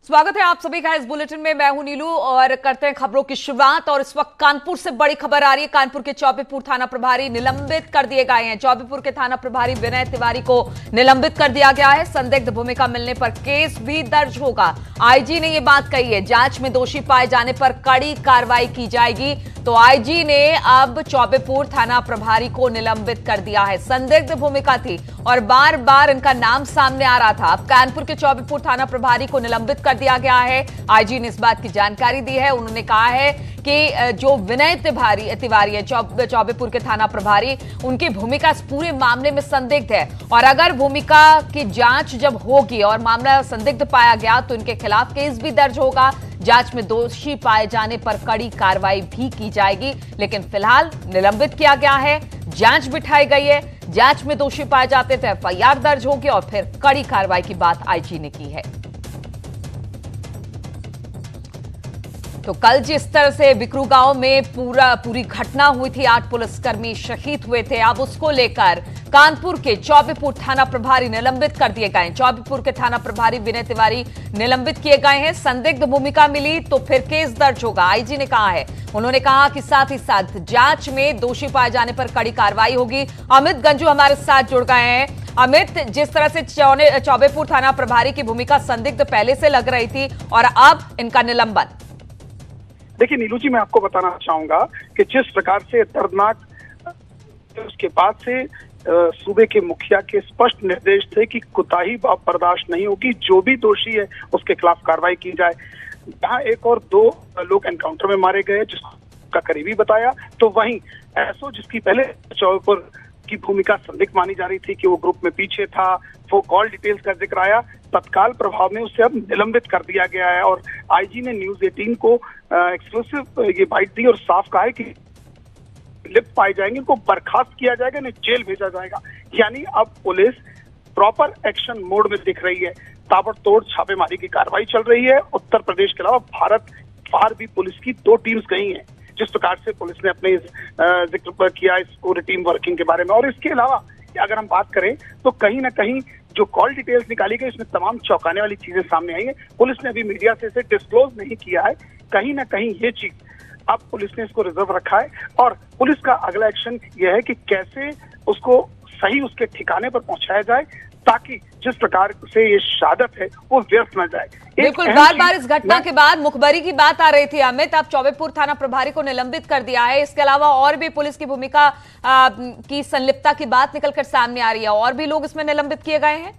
स्वागत है आप सभी का इस बुलेटिन में। मैं हूं नीलू और करते हैं खबरों की शुरुआत। और इस वक्त कानपुर से बड़ी खबर आ रही है। कानपुर के चौबेपुर थाना प्रभारी निलंबित कर दिए गए हैं। चौबेपुर के थाना प्रभारी विनय तिवारी को निलंबित कर दिया गया है। संदिग्ध भूमिका मिलने पर केस भी दर्ज होगा। आईजी ने यह बात कही है। जांच में दोषी पाए जाने पर कड़ी कार्रवाई की जाएगी। तो आईजी ने अब चौबेपुर थाना प्रभारी को निलंबित कर दिया है। संदिग्ध भूमिका थी और बार बार इनका नाम सामने आ रहा था। अब कानपुर के चौबेपुर थाना प्रभारी को निलंबित कर दिया गया है। आईजी ने इस बात की जानकारी दी है। उन्होंने कहा है कि जो विनय तिवारी है चौबेपुर के थाना प्रभारी, उनकी भूमिका इस पूरे मामले में संदिग्ध है और अगर भूमिका की जांच जब होगी और मामला संदिग्ध पाया गया तो इनके खिलाफ केस भी दर्ज होगा। जांच में दोषी पाए जाने पर कड़ी कार्रवाई भी की जाएगी। लेकिन फिलहाल निलंबित किया गया है। जांच बिठाई गई है। जांच में दोषी पाए जाते तो एफआईआर दर्ज होगी और फिर कड़ी कार्रवाई की बात आईजी ने की है। तो कल जिस तरह से बिकरू गांव में पूरी घटना हुई थी, 8 पुलिसकर्मी शहीद हुए थे, अब उसको लेकर कानपुर के चौबेपुर थाना प्रभारी निलंबित कर दिए गए। चौबेपुर के थाना प्रभारी विनय तिवारी निलंबित किए गए हैं। संदिग्ध भूमिका मिली तो फिर केस दर्ज होगा, आईजी ने कहा है। उन्होंने कहा कि साथ ही साथ जांच में दोषी पाए जाने पर कड़ी कार्रवाई होगी। अमित गंजू हमारे साथ जुड़ गए हैं। अमित, जिस तरह से चौबेपुर थाना प्रभारी की भूमिका संदिग्ध पहले से लग रही थी और अब इनका निलंबन। देखिए नीलू जी, मैं आपको बताना चाहूंगा कि जिस प्रकार से दर्दनाक उसके बाद से सूबे के मुखिया के स्पष्ट निर्देश थे कि कोताही बर्दाश्त नहीं होगी, जो भी दोषी है उसके खिलाफ कार्रवाई की जाए। जहां 1 और 2 लोग एनकाउंटर में मारे गए जिसका करीबी बताया, तो वहीं एसओ जिसकी पहले चौबेपुर की भूमिका संदिग्ध मानी जा रही थी कि वो ग्रुप में पीछे था, वो कॉल डिटेल्स का जिक्र आया, तत्काल प्रभाव में उसे अब निलंबित कर दिया गया है। और आईजी ने न्यूज 18 को एक्सक्लूसिव ये बाइट दी और साफ कहा है कि लिप्त पाए जाएंगे उनको बर्खास्त किया जाएगा, इन्हें जेल भेजा जाएगा। यानी अब पुलिस प्रॉपर एक्शन मोड में दिख रही है। ताबड़तोड़ छापेमारी की कार्रवाई चल रही है। उत्तर प्रदेश के अलावा भारत बाहर भी पुलिस की 2 टीम्स गई हैं। जिस प्रकार से पुलिस ने अपने जिक्र किया इस पूरी टीम वर्किंग के बारे में। और इसके अलावा अगर हम बात करें तो कहीं ना कहीं जो कॉल डिटेल्स निकाली गई इसमें तमाम चौंकाने वाली चीजें सामने आई है। पुलिस ने अभी मीडिया से इसे डिस्क्लोज नहीं किया है। कहीं ना कहीं ये चीज अब पुलिस ने इसको रिजर्व रखा है और पुलिस का अगला एक्शन यह है कि कैसे उसको सही उसके ठिकाने पर पहुंचाया जाए ताकि जिस प्रकार से ये शहादत है वो व्यर्थ न जाए। बिल्कुल, बार बार इस घटना के बाद मुखबरी की बात आ रही थी। अमित, अब चौबेपुर थाना प्रभारी को निलंबित कर दिया है। इसके अलावा और भी पुलिस की भूमिका की संलिप्तता की बात निकलकर सामने आ रही है। और भी लोग इसमें निलंबित किए गए हैं।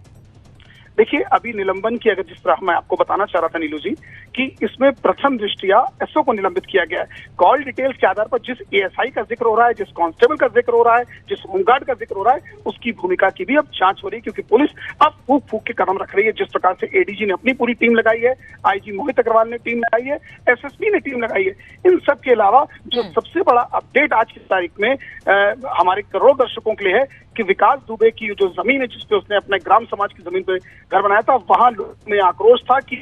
देखिए, अभी निलंबन की अगर जिस तरह मैं आपको बताना चाह रहा था नीलू जी कि इसमें प्रथम दृष्टिया एसओ को निलंबित किया गया है। कॉल डिटेल्स के आधार पर जिस एएसआई का जिक्र हो रहा है, जिस कांस्टेबल का जिक्र हो रहा है, जिस होमगार्ड का जिक्र हो रहा है, उसकी भूमिका की भी अब जांच हो रही है। क्योंकि पुलिस अब फूक फूक के कदम रख रही है। जिस प्रकार से एडीजी ने अपनी पूरी टीम लगाई है, आईजी मोहित अग्रवाल ने टीम लगाई है, एसएसपी ने टीम लगाई है। इन सब के अलावा जो सबसे बड़ा अपडेट आज की तारीख में हमारे करोड़ों दर्शकों के लिए है कि विकास दुबे की जो जमीन है जिसपे उसने अपने ग्राम समाज की जमीन पे घर बनाया था, वहां लोगों में आक्रोश था कि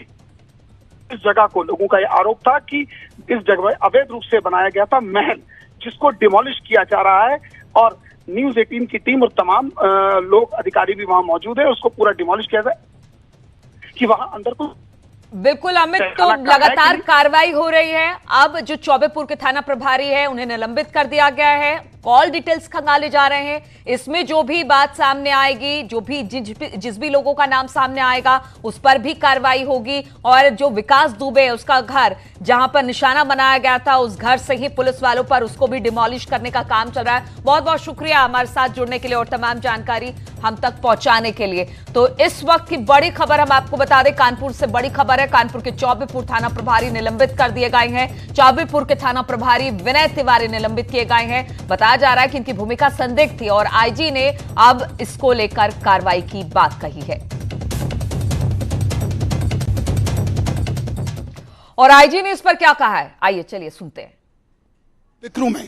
इस जगह को, लोगों का यह आरोप था कि इस जगह अवैध रूप से बनाया गया था महल, जिसको डिमोलिश किया जा रहा है। और न्यूज 18 की टीम और तमाम लोग अधिकारी भी वहां मौजूद है। उसको पूरा डिमोलिश किया जाए कि वहां अंदर को। बिल्कुल अमित, तो लगातार कार्रवाई हो रही है। अब जो चौबेपुर के थाना प्रभारी है उन्हें निलंबित कर दिया गया है। कॉल डिटेल्स खंगाले जा रहे हैं। इसमें जो भी बात सामने आएगी, जो भी जिस भी लोगों का नाम सामने आएगा उस पर भी कार्रवाई होगी। और जो विकास दुबे है उसका घर जहां पर निशाना बनाया गया था, उस घर से ही पुलिस वालों पर उसको भी डिमोलिश करने का काम चल रहा है। बहुत बहुत शुक्रिया हमारे साथ जुड़ने के लिए और तमाम जानकारी हम तक पहुंचाने के लिए। तो इस वक्त की बड़ी खबर हम आपको बता दें, कानपुर से बड़ी खबर है। कानपुर के चौबेपुर थाना प्रभारी निलंबित कर दिए गए हैं। चौबेपुर के थाना प्रभारी विनय तिवारी निलंबित किए गए हैं। बताया जा रहा है कि इनकी भूमिका संदिग्ध थी और आईजी ने अब इसको लेकर कार्रवाई की बात कही है। और आईजी ने इस पर क्या कहा है, आइए चलिए सुनते हैं। बिकरू में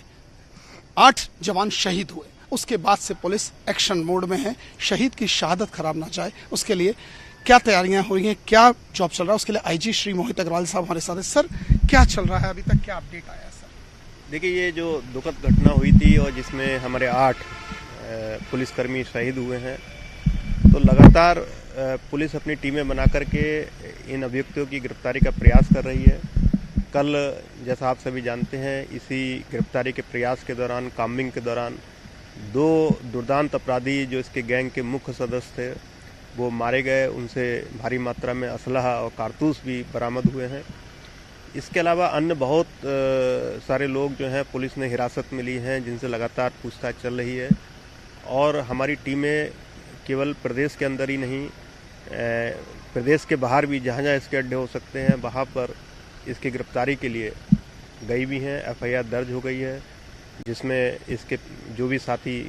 8 जवान शहीद हुए, उसके बाद से पुलिस एक्शन मोड में है। शहीद की शहादत खराब ना जाए उसके लिए क्या तैयारियां हो रही हैं, क्या जॉब चल रहा है, उसके लिए आईजी श्री मोहित अग्रवाल साहब हमारे साथ हैं। सर, क्या चल रहा है अभी तक, क्या अपडेट आया सर? देखिए, ये जो दुखद घटना हुई थी और जिसमें हमारे 8 पुलिसकर्मी शहीद हुए हैं, तो लगातार पुलिस अपनी टीमें बना करके इन अभियुक्तों की गिरफ्तारी का प्रयास कर रही है। कल जैसा आप सभी जानते हैं, इसी गिरफ्तारी के प्रयास के दौरान, काम्बिंग के दौरान 2 दुर्दांत अपराधी जो इसके गैंग के मुख्य सदस्य थे वो मारे गए। उनसे भारी मात्रा में असलहा और कारतूस भी बरामद हुए हैं। इसके अलावा अन्य बहुत सारे लोग जो हैं पुलिस ने हिरासत में ली हैं, जिनसे लगातार पूछताछ चल रही है। और हमारी टीमें केवल प्रदेश के अंदर ही नहीं, प्रदेश के बाहर भी जहाँ जहाँ इसके अड्डे हो सकते हैं वहाँ पर इसकी गिरफ्तारी के लिए गई भी हैं। FIR दर्ज हो गई है, जिसमें इसके जो भी साथी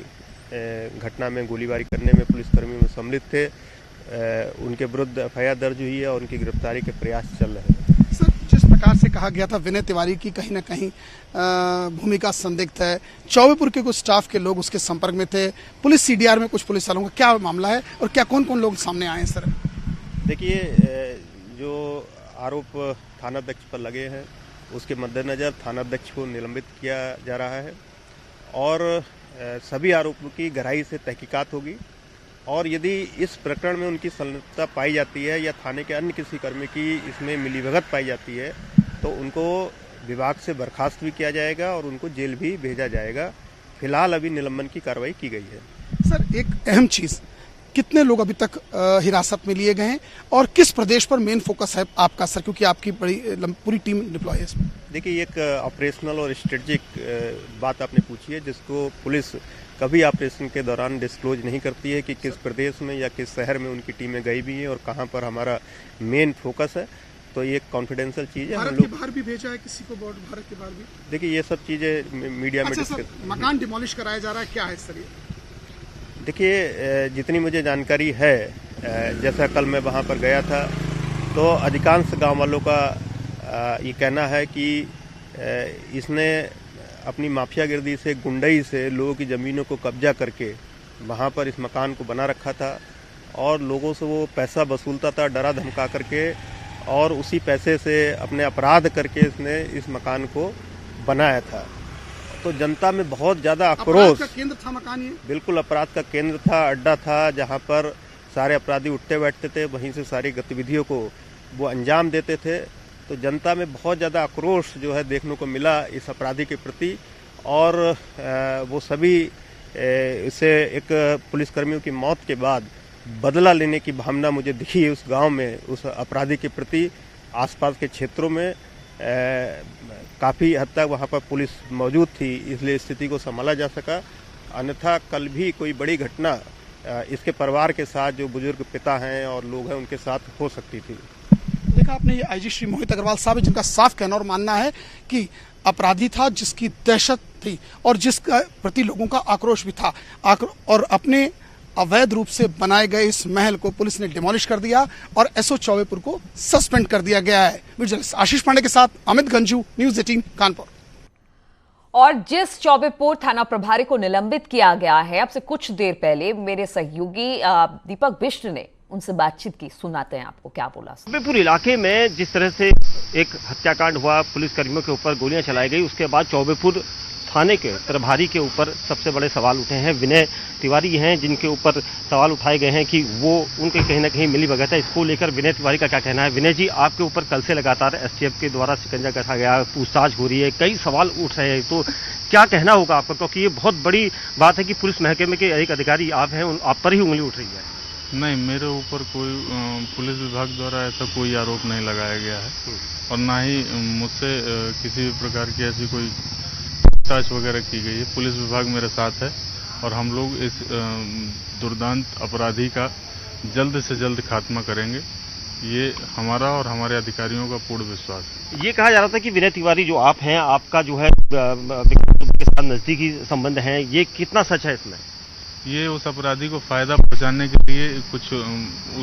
घटना में गोलीबारी करने में पुलिसकर्मियों में सम्मिलित थे, उनके विरुद्ध FIR दर्ज हुई है और उनकी गिरफ्तारी के प्रयास चल रहे हैं। सर, जिस प्रकार से कहा गया था विनय तिवारी की कहीं ना कहीं भूमिका संदिग्ध है, चौबेपुर के कुछ स्टाफ के लोग उसके संपर्क में थे, पुलिस CDR में कुछ पुलिस वालों का क्या मामला है और क्या कौन कौन लोग सामने आए हैं सर? देखिए, जो आरोप थानाध्यक्ष पर लगे हैं उसके मद्देनज़र थानाध्यक्ष को निलंबित किया जा रहा है और सभी आरोपों की गहराई से तहकीकात होगी और यदि इस प्रकरण में उनकी संलिप्तता पाई जाती है या थाने के अन्य किसी कर्मी की इसमें मिलीभगत पाई जाती है तो उनको विभाग से बर्खास्त भी किया जाएगा और उनको जेल भी भेजा जाएगा। फिलहाल अभी निलंबन की कार्रवाई की गई है। सर, एक अहम चीज, कितने लोग अभी तक हिरासत में लिए गए हैं और किस प्रदेश पर मेन फोकस है आपका सर, क्योंकि आपकी बड़ी पूरी टीम डिप्लॉय है इसमें? देखिए, एक ऑपरेशनल और स्ट्रेटेजिक बात आपने पूछी है, जिसको पुलिस कभी ऑपरेशन के दौरान डिस्क्लोज नहीं करती है कि किस प्रदेश में या किस शहर में उनकी टीमें गई भी हैं और कहां पर हमारा मेन फोकस है। तो ये एक कॉन्फिडेंशियल चीज़ है। भारत के बाहर भी भेजा है किसी को? भारत के बाहर भी? देखिए, ये सब चीज़ें मीडिया में सर, मकान डिमोलिश कराया जा रहा है, क्या है सर ये? देखिए, जितनी मुझे जानकारी है, जैसा कल मैं वहाँ पर गया था तो अधिकांश गांव वालों का ये कहना है कि इसने अपनी माफियागिर्दी से, गुंडई से लोगों की ज़मीनों को कब्जा करके वहाँ पर इस मकान को बना रखा था और लोगों से वो पैसा वसूलता था डरा धमका करके और उसी पैसे से अपने अपराध करके इसने इस मकान को बनाया था। तो जनता में बहुत ज़्यादा आक्रोश। का केंद्र था मकान ये? बिल्कुल अपराध का केंद्र था, अड्डा था, जहाँ पर सारे अपराधी उठते बैठते थे, वहीं से सारी गतिविधियों को वो अंजाम देते थे। तो जनता में बहुत ज़्यादा आक्रोश जो है देखने को मिला इस अपराधी के प्रति और वो सभी इसे एक पुलिसकर्मियों की मौत के बाद बदला लेने की भावना मुझे दिखी है उस गांव में, उस अपराधी के प्रति। आसपास के क्षेत्रों में काफ़ी हद तक वहां पर पुलिस मौजूद थी, इसलिए स्थिति को संभाला जा सका। अन्यथा कल भी कोई बड़ी घटना इसके परिवार के साथ, जो बुजुर्ग पिता हैं और लोग हैं, उनके साथ हो सकती थी। देखा आपने, ये IG श्री मोहित अग्रवाल साहब है, जिनका साफ कहना और मानना है कि अपराधी था जिसकी दहशत थी और जिसका प्रति लोगों का आक्रोश भी था और अपने अवैध रूप से बनाए गए इस महल को पुलिस ने डिमोलिश कर दिया और SO चौबेपुर को सस्पेंड कर दिया गया है। जर्नलिस्ट आशीष पांडे के साथ अमित गंजू, न्यूज़ 18 कानपुर। और जिस चौबेपुर थाना प्रभारी को निलंबित किया गया है, अब से कुछ देर पहले मेरे सहयोगी दीपक बिष्ट ने उनसे बातचीत की, सुनाते हैं आपको क्या बोला। चौबेपुर इलाके में जिस तरह से एक हत्याकांड हुआ, पुलिसकर्मियों के ऊपर गोलियां चलाई गई, उसके बाद चौबेपुर थाने के प्रभारी के ऊपर सबसे बड़े सवाल उठे हैं। विनय तिवारी हैं जिनके ऊपर सवाल उठाए गए हैं कि वो उनके कहीं ना कहीं मिली भगत है। इसको लेकर विनय तिवारी का क्या कहना है? विनय जी, आपके ऊपर कल से लगातार STF के द्वारा शिकंजा कसा गया, पूछताछ हो रही है, कई सवाल उठ रहे हैं, तो क्या कहना होगा आपको? क्योंकि ये बहुत बड़ी बात है कि पुलिस महकमे के एक अधिकारी आप हैं, आप पर ही उंगली उठ रही है। नहीं, मेरे ऊपर कोई पुलिस विभाग द्वारा ऐसा कोई आरोप नहीं लगाया गया है और ना ही मुझसे किसी भी प्रकार की ऐसी कोई पूछताछ वगैरह की गई है। पुलिस विभाग मेरे साथ है और हम लोग इस दुर्दांत अपराधी का जल्द से जल्द खात्मा करेंगे, ये हमारा और हमारे अधिकारियों का पूर्ण विश्वास है। ये कहा जा रहा था कि विनय तिवारी जो आप हैं, आपका जो है के साथ नजदीकी संबंध है, ये कितना सच है इसमें? ये उस अपराधी को फायदा पहुंचाने के लिए कुछ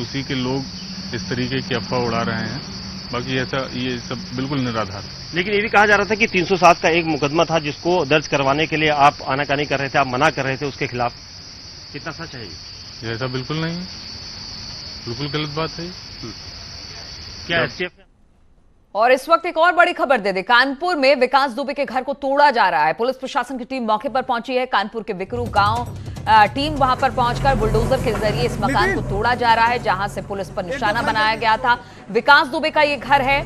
उसी के लोग इस तरीके की अफवाह उड़ा रहे हैं, बाकी ऐसा ये सब बिल्कुल निराधार है। लेकिन ये भी कहा जा रहा था कि 307 का एक मुकदमा था जिसको दर्ज करवाने के लिए आप आनाकानी कर रहे थे, आप मना कर रहे थे उसके खिलाफ, कितना सच है ये? ऐसा बिल्कुल नहीं है, बिल्कुल गलत बात है। क्या STF? और इस वक्त एक और बड़ी खबर दे दे, कानपुर में विकास दुबे के घर को तोड़ा जा रहा है। पुलिस प्रशासन की टीम मौके पर पहुंची है। कानपुर के विकरू गांव टीम वहां पर पहुंचकर बुलडोजर के जरिए इस मकान को तोड़ा जा रहा है, जहां से पुलिस पर निशाना बनाया गया था। विकास दुबे का ये घर है।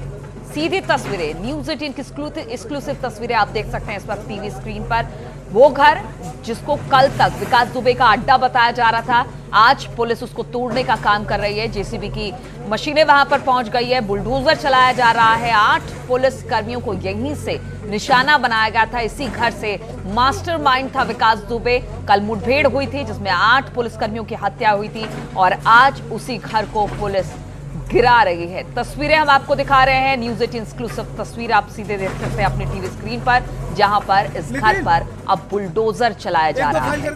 सीधी तस्वीरें, न्यूज़ 18 की एक्सक्लूसिव तस्वीरें आप देख सकते हैं इस वक्त टीवी स्क्रीन पर। वो घर जिसको कल तक विकास दुबे का अड्डा बताया जा रहा था, आज पुलिस उसको तोड़ने का काम कर रही है। जेसीबी की मशीनें वहां पर पहुंच गई है, बुलडोजर चलाया जा रहा है। 8 पुलिस कर्मियों को यहीं से निशाना बनाया गया था। इसी घर से मास्टरमाइंड था विकास दुबे। कल मुठभेड़ हुई थी जिसमें 8 पुलिसकर्मियों की हत्या हुई थी और आज उसी घर को पुलिस गिरा रही है। तस्वीरें हम आपको दिखा रहे हैं, न्यूज़ 18 एक्सक्लूसिव तस्वीर आप सीधे देख सकते हैं अपनी टीवी स्क्रीन पर, जहां पर इस घर पर अब बुलडोजर चलाया जा रहा है।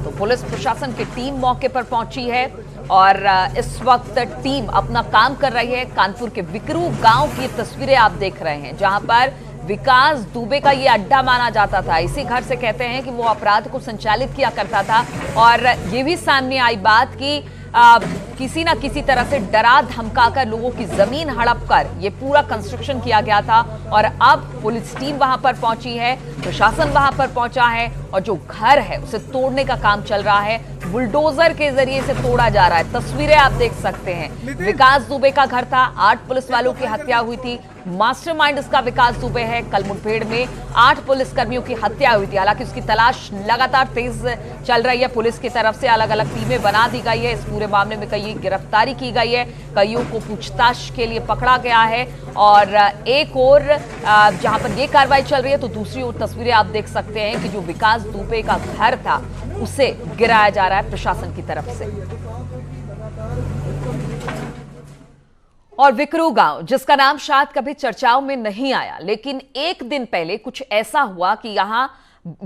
तो पुलिस प्रशासन की टीम मौके पर पहुंची है और इस वक्त टीम अपना काम कर रही है। कानपुर के विकरू गांव की तस्वीरें आप देख रहे हैं, जहां पर विकास दुबे का ये अड्डा माना जाता था। इसी घर से कहते हैं कि वो अपराध को संचालित किया करता था और ये भी सामने आई बात कि किसी ना किसी तरह से डरा धमकाकर लोगों की जमीन हड़प कर ये पूरा कंस्ट्रक्शन किया गया था और अब पुलिस टीम वहां पर पहुंची है, प्रशासन वहां पर पहुंचा है और जो घर है उसे तोड़ने का काम चल रहा है। बुलडोजर के जरिए से तोड़ा जा रहा है। तस्वीरें आप देख सकते हैं, विकास दुबे का घर था, 8 पुलिस वालों की हत्या हुई थी। मास्टरमाइंड इसका विकास दुबे है। कल मुठभेड़ में 8 पुलिसकर्मियों की हत्या हुई थी। हालांकि उसकी तलाश लगातार तेज चल रही है। पुलिस की तरफ से अलग अलग टीमें बना दी गई है। इस पूरे मामले में कई गिरफ्तारी की गई है, कईयों को पूछताछ के लिए पकड़ा गया है और एक और जहां पर यह कार्रवाई चल रही है तो दूसरी ओर तस्वीरें आप देख सकते हैं कि जो विकास दुबे का घर था उसे गिराया जा रहा है प्रशासन की तरफ से। और विकरू गांव, जिसका नाम शायद कभी चर्चाओं में नहीं आया, लेकिन एक दिन पहले कुछ ऐसा हुआ कि यहां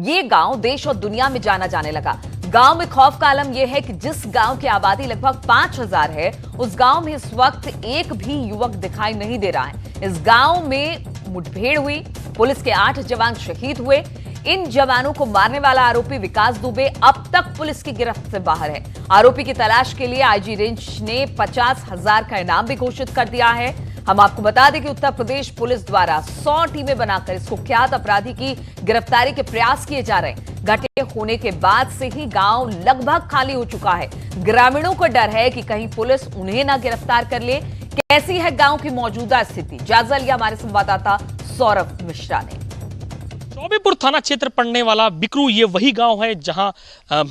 ये गांव देश और दुनिया में जाना जाने लगा। गांव में खौफ का आलम यह है कि जिस गांव की आबादी लगभग 5000 है, उस गांव में इस वक्त एक भी युवक दिखाई नहीं दे रहा है। इस गांव में मुठभेड़ हुई, पुलिस के 8 जवान शहीद हुए। इन जवानों को मारने वाला आरोपी विकास दुबे अब तक पुलिस की गिरफ्त से बाहर है। आरोपी की तलाश के लिए आईजी रेंज ने 50,000 का इनाम भी घोषित कर दिया है। हम आपको बता दें कि उत्तर प्रदेश पुलिस द्वारा 100 टीमें बनाकर इस कुख्यात अपराधी की गिरफ्तारी के प्रयास किए जा रहे हैं। घटना होने के बाद से ही गांव लगभग खाली हो चुका है। ग्रामीणों को डर है कि कहीं पुलिस उन्हें ना गिरफ्तार कर ले। कैसी है गांव की मौजूदा स्थिति, जायजा लिया हमारे संवाददाता सौरभ मिश्रा ने। चौबेपुर थाना क्षेत्र पड़ने वाला बिकरू ये वही गांव है जहां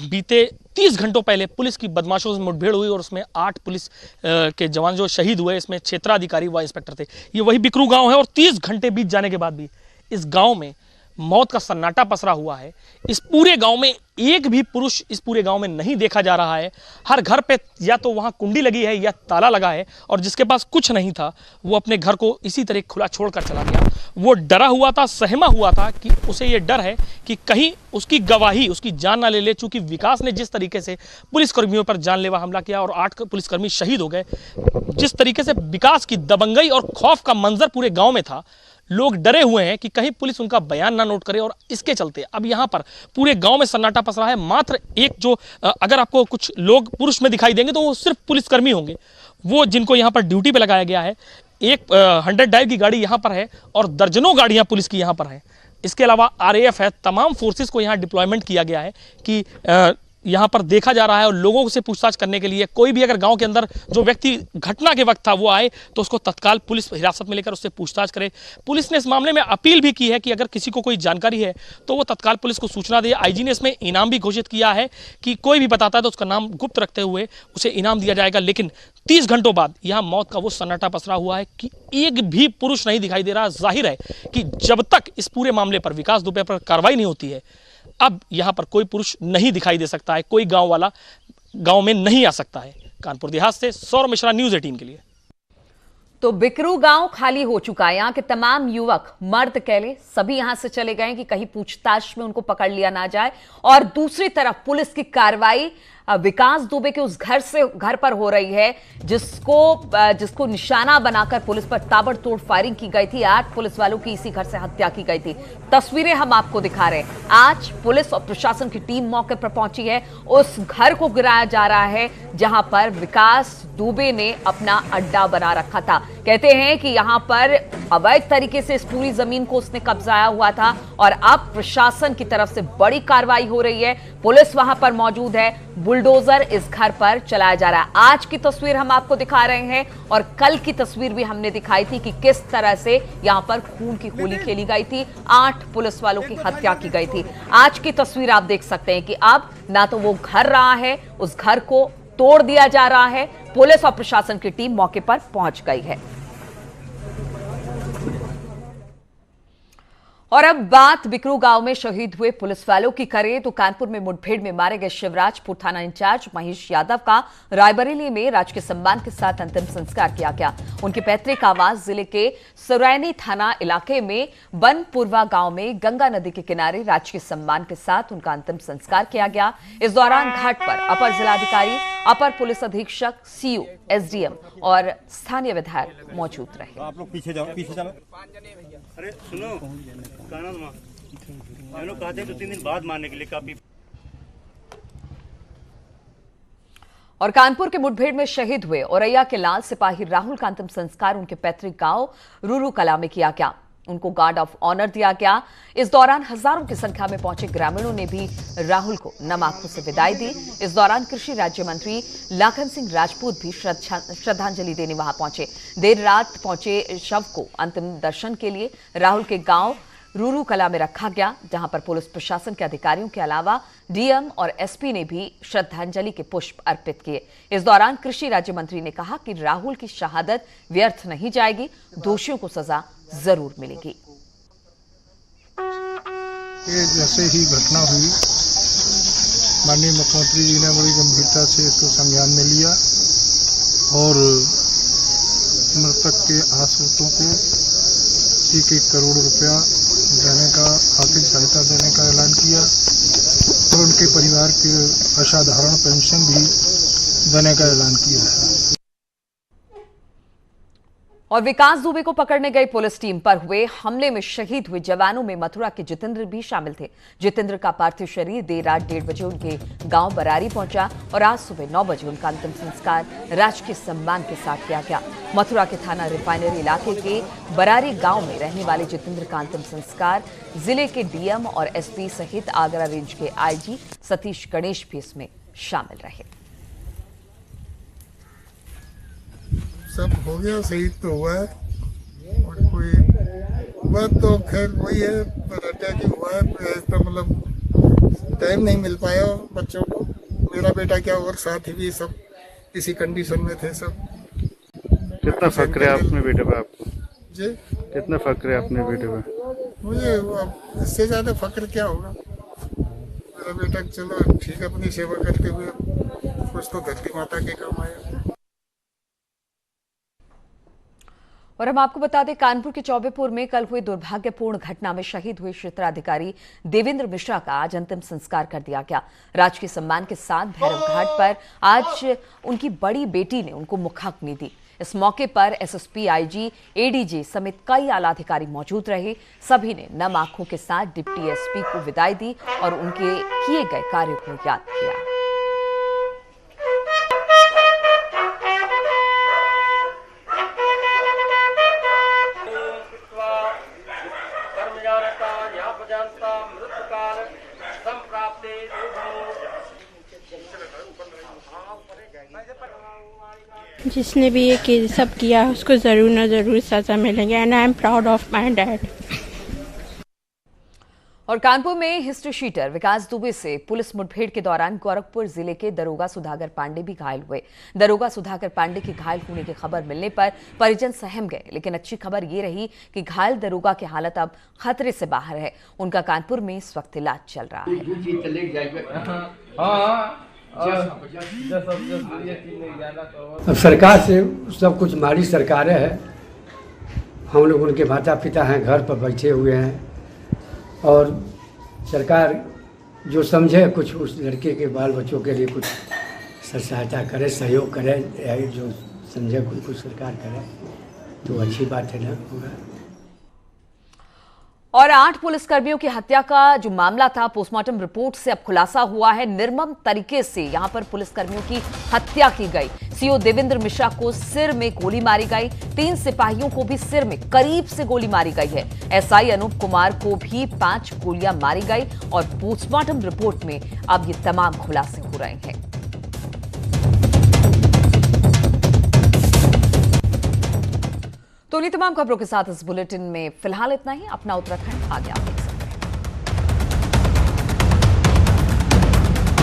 बीते 30 घंटों पहले पुलिस की बदमाशों से मुठभेड़ हुई और उसमें 8 पुलिस के जवान जो शहीद हुए, इसमें क्षेत्राधिकारी व इंस्पेक्टर थे। ये वही बिकरू गांव है और 30 घंटे बीत जाने के बाद भी इस गांव में मौत का सन्नाटा पसरा हुआ है। इस पूरे गांव में एक भी पुरुष इस पूरे गांव में नहीं देखा जा रहा है। हर घर पे या तो वहां कुंडी लगी है या ताला लगा है और जिसके पास कुछ नहीं था वो अपने घर को इसी तरह खुला छोड़कर चला गया। वो डरा हुआ था, सहमा हुआ था कि उसे ये डर है कि कहीं उसकी गवाही उसकी जान ना ले ले। चूंकि विकास ने जिस तरीके से पुलिसकर्मियों पर जानलेवा हमला किया और 8 पुलिसकर्मी शहीद हो गए, जिस तरीके से विकास की दबंगई और खौफ का मंजर पूरे गाँव में था, लोग डरे हुए हैं कि कहीं पुलिस उनका बयान ना नोट करे और इसके चलते अब यहाँ पर पूरे गांव में सन्नाटा पसरा है। मात्र एक जो अगर आपको कुछ लोग पुरुष में दिखाई देंगे तो वो सिर्फ पुलिसकर्मी होंगे, वो जिनको यहाँ पर ड्यूटी पे लगाया गया है। एक 100 डायल की गाड़ी यहाँ पर है और दर्जनों गाड़ियाँ पुलिस की यहाँ पर हैं। इसके अलावा RAF है, तमाम फोर्सेस को यहाँ डिप्लॉयमेंट किया गया है कि यहाँ पर देखा जा रहा है और लोगों से पूछताछ करने के लिए कोई भी अगर गांव के अंदर जो व्यक्ति घटना के वक्त था वो आए तो उसको तत्काल पुलिस हिरासत में लेकर उससे पूछताछ करे। पुलिस ने इस मामले में अपील भी की है कि अगर किसी को कोई जानकारी है तो वो तत्काल पुलिस को सूचना दे। आईजी ने इसमें इनाम भी घोषित किया है कि कोई भी बताता है तो उसका नाम गुप्त रखते हुए उसे इनाम दिया जाएगा। लेकिन 30 घंटों बाद यहाँ मौत का वो सन्नाटा पसरा हुआ है कि एक भी पुरुष नहीं दिखाई दे रहा। जाहिर है कि जब तक इस पूरे मामले पर विकास दुबे पर कार्रवाई नहीं होती है, अब यहां पर कोई पुरुष नहीं दिखाई दे सकता है, कोई गांव वाला गांव में नहीं आ सकता है। कानपुर देहात से सौरभ मिश्रा, न्यूज़ 18 के लिए। तो बिकरू गांव खाली हो चुका है। यहाँ के तमाम युवक, मर्द कहले, सभी यहां से चले गए कि कहीं पूछताछ में उनको पकड़ लिया ना जाए। और दूसरी तरफ पुलिस की कार्रवाई विकास दुबे के उस घर पर हो रही है जिसको निशाना बनाकर पुलिस पर ताबड़तोड़ फायरिंग की गई थी। 8 पुलिस वालों की इसी घर से हत्या की गई थी। तस्वीरें हम आपको दिखा रहे हैं। आज पुलिस और प्रशासन की टीम मौके पर पहुंची है। उस घर को गिराया जा रहा है जहां पर विकास दुबे ने अपना अड्डा बना रखा था। कहते हैं कि यहां पर अवैध तरीके से इस पूरी जमीन को उसने कब्जाया हुआ था और अब प्रशासन की तरफ से बड़ी कार्रवाई हो रही है। पुलिस वहां पर मौजूद है, बुलडोजर इस घर पर चलाया जा रहा है। आज की तस्वीर हम आपको दिखा रहे हैं और कल की तस्वीर भी हमने दिखाई थी कि किस तरह से यहां पर खून की होली खेली गई थी, 8 पुलिस वालों की हत्या की गई थी। आज की तस्वीर आप देख सकते हैं कि अब ना तो वो घर रहा है, उस घर को तोड़ दिया जा रहा है। पुलिस और प्रशासन की टीम मौके पर पहुंच गई है। और अब बात बिकरू गांव में शहीद हुए पुलिस वालों की करें तो कानपुर में मुठभेड़ में मारे गए शिवराजपुर थाना इंचार्ज महेश यादव का रायबरेली में राजकीय सम्मान के साथ अंतिम संस्कार किया गया। उनके पैतृक आवास जिले के सुरैनी थाना इलाके में बनपुरवा गांव में गंगा नदी के किनारे राजकीय सम्मान के साथ उनका अंतिम संस्कार किया गया। इस दौरान घाट पर अपर जिलाधिकारी, अपर पुलिस अधीक्षक, सीओ, एसडीएम और स्थानीय विधायक मौजूद रहे। आप लोग पीछे जाओ, पीछे जाओ। अरे सुनो, कहते हैं 2-3 दिन बाद मारने के लिए काफी। और कानपुर के मुठभेड़ में शहीद हुए औरैया के लाल सिपाही राहुल का अंतिम संस्कार उनके पैतृक गांव रूरू कला में किया गया। उनको गार्ड ऑफ ऑनर दिया गया। इस दौरान हजारों की संख्या में पहुंचे ग्रामीणों ने भी राहुल को नम आंखों से विदाई दी। इस दौरान कृषि राज्य मंत्री लाखन सिंह राजपूत भी श्रद्धांजलि देने वहां पहुंचे। देर रात पहुंचे शव को अंतिम दर्शन के लिए राहुल के गांव रूरू कला में रखा गया, जहां पर पुलिस प्रशासन के अधिकारियों के अलावा डीएम और एसपी ने भी श्रद्धांजलि के पुष्प अर्पित किए। इस दौरान कृषि राज्य मंत्री ने कहा कि राहुल की शहादत व्यर्थ नहीं जाएगी, दोषियों को सजा जरूर मिलेगी। जैसे ही घटना हुई, माननीय मुख्यमंत्री जी ने बड़ी गंभीरता से इसको संज्ञान में लिया और मृतक के आश्रितों को 1-1 करोड़ रुपया देने का, आर्थिक सहायता देने का ऐलान किया और उनके परिवार के असाधारण पेंशन भी देने का ऐलान किया है। और विकास दुबे को पकड़ने गई पुलिस टीम पर हुए हमले में शहीद हुए जवानों में मथुरा के जितेंद्र भी शामिल थे। जितेंद्र का पार्थिव शरीर देर रात 1:30 बजे उनके गांव बरारी पहुंचा और आज सुबह 9 बजे उनका अंतिम संस्कार राजकीय सम्मान के साथ किया गया। मथुरा के थाना रिफाइनरी इलाके के बरारी गांव में रहने वाले जितेंद्र का अंतिम संस्कार जिले के डीएम और एसपी सहित आगरा रेंज के आईजी सतीश गणेश भी इसमें शामिल रहे। सब हो गया, शहीद तो हुआ है और कोई बात तो खैर वही है, अटैक ही हुआ है। ऐसा मतलब टाइम नहीं मिल पाया बच्चों को। मेरा बेटा क्या और साथी भी सब इसी कंडीशन में थे सब। कितना फक्र है अपने बेटे पे आपको? जी, कितना फक्र है अपने बेटे पे? मुझे अब इससे ज्यादा फक्र क्या होगा। मेरा बेटा चलो ठीक है, अपनी सेवा करते हुए कुछ तो धरती माता के काम आया। और हम आपको बता दें, कानपुर के चौबेपुर में कल हुई दुर्भाग्यपूर्ण घटना में शहीद हुए क्षेत्राधिकारी देवेंद्र मिश्रा का आज अंतिम संस्कार कर दिया गया। राजकीय सम्मान के साथ भैरव घाट पर आज उनकी बड़ी बेटी ने उनको मुखाग्नि दी। इस मौके पर एसएसपी, आईजी, एडीजी समेत कई आला अधिकारी मौजूद रहे। सभी ने नम आंखों के साथ डिप्टी एसपी को विदाई दी और उनके किए गए कार्यों को याद किया। जिसने भी ये सब किया उसको जरूर ना जरूर सजा मिलेगी and I am proud of my dad. और कानपुर में हिस्ट्री शीटर विकास दुबे से पुलिस मुठभेड़ के दौरान गोरखपुर जिले के दरोगा सुधाकर पांडे भी घायल हुए। दरोगा सुधाकर पांडे के घायल होने की खबर मिलने पर परिजन सहम गए, लेकिन अच्छी खबर ये रही कि घायल दरोगा की हालत अब खतरे से बाहर है। उनका कानपुर में इस वक्त इलाज चल रहा है। अब सरकार से सब कुछ हमारी सरकारें है, हम लोग उनके माता पिता हैं, घर पर बैठे हुए हैं और सरकार जो समझे कुछ उस लड़के के बाल बच्चों के लिए कुछ सहायता करे, सहयोग करे, जो समझे कोई, कुछ सरकार करे तो अच्छी बात है ना। और 8 पुलिसकर्मियों की हत्या का जो मामला था, पोस्टमार्टम रिपोर्ट से अब खुलासा हुआ है। निर्मम तरीके से यहां पर पुलिसकर्मियों की हत्या की गई। सीओ देवेंद्र मिश्रा को सिर में गोली मारी गई, 3 सिपाहियों को भी सिर में करीब से गोली मारी गई है। एसआई अनूप कुमार को भी 5 गोलियां मारी गई और पोस्टमार्टम रिपोर्ट में अब ये तमाम खुलासे हो रहे हैं। तो इन्हीं तमाम खबरों के साथ इस बुलेटिन में फिलहाल इतना ही। अपना उत्तराखंड आगे आप देख सकते हैं।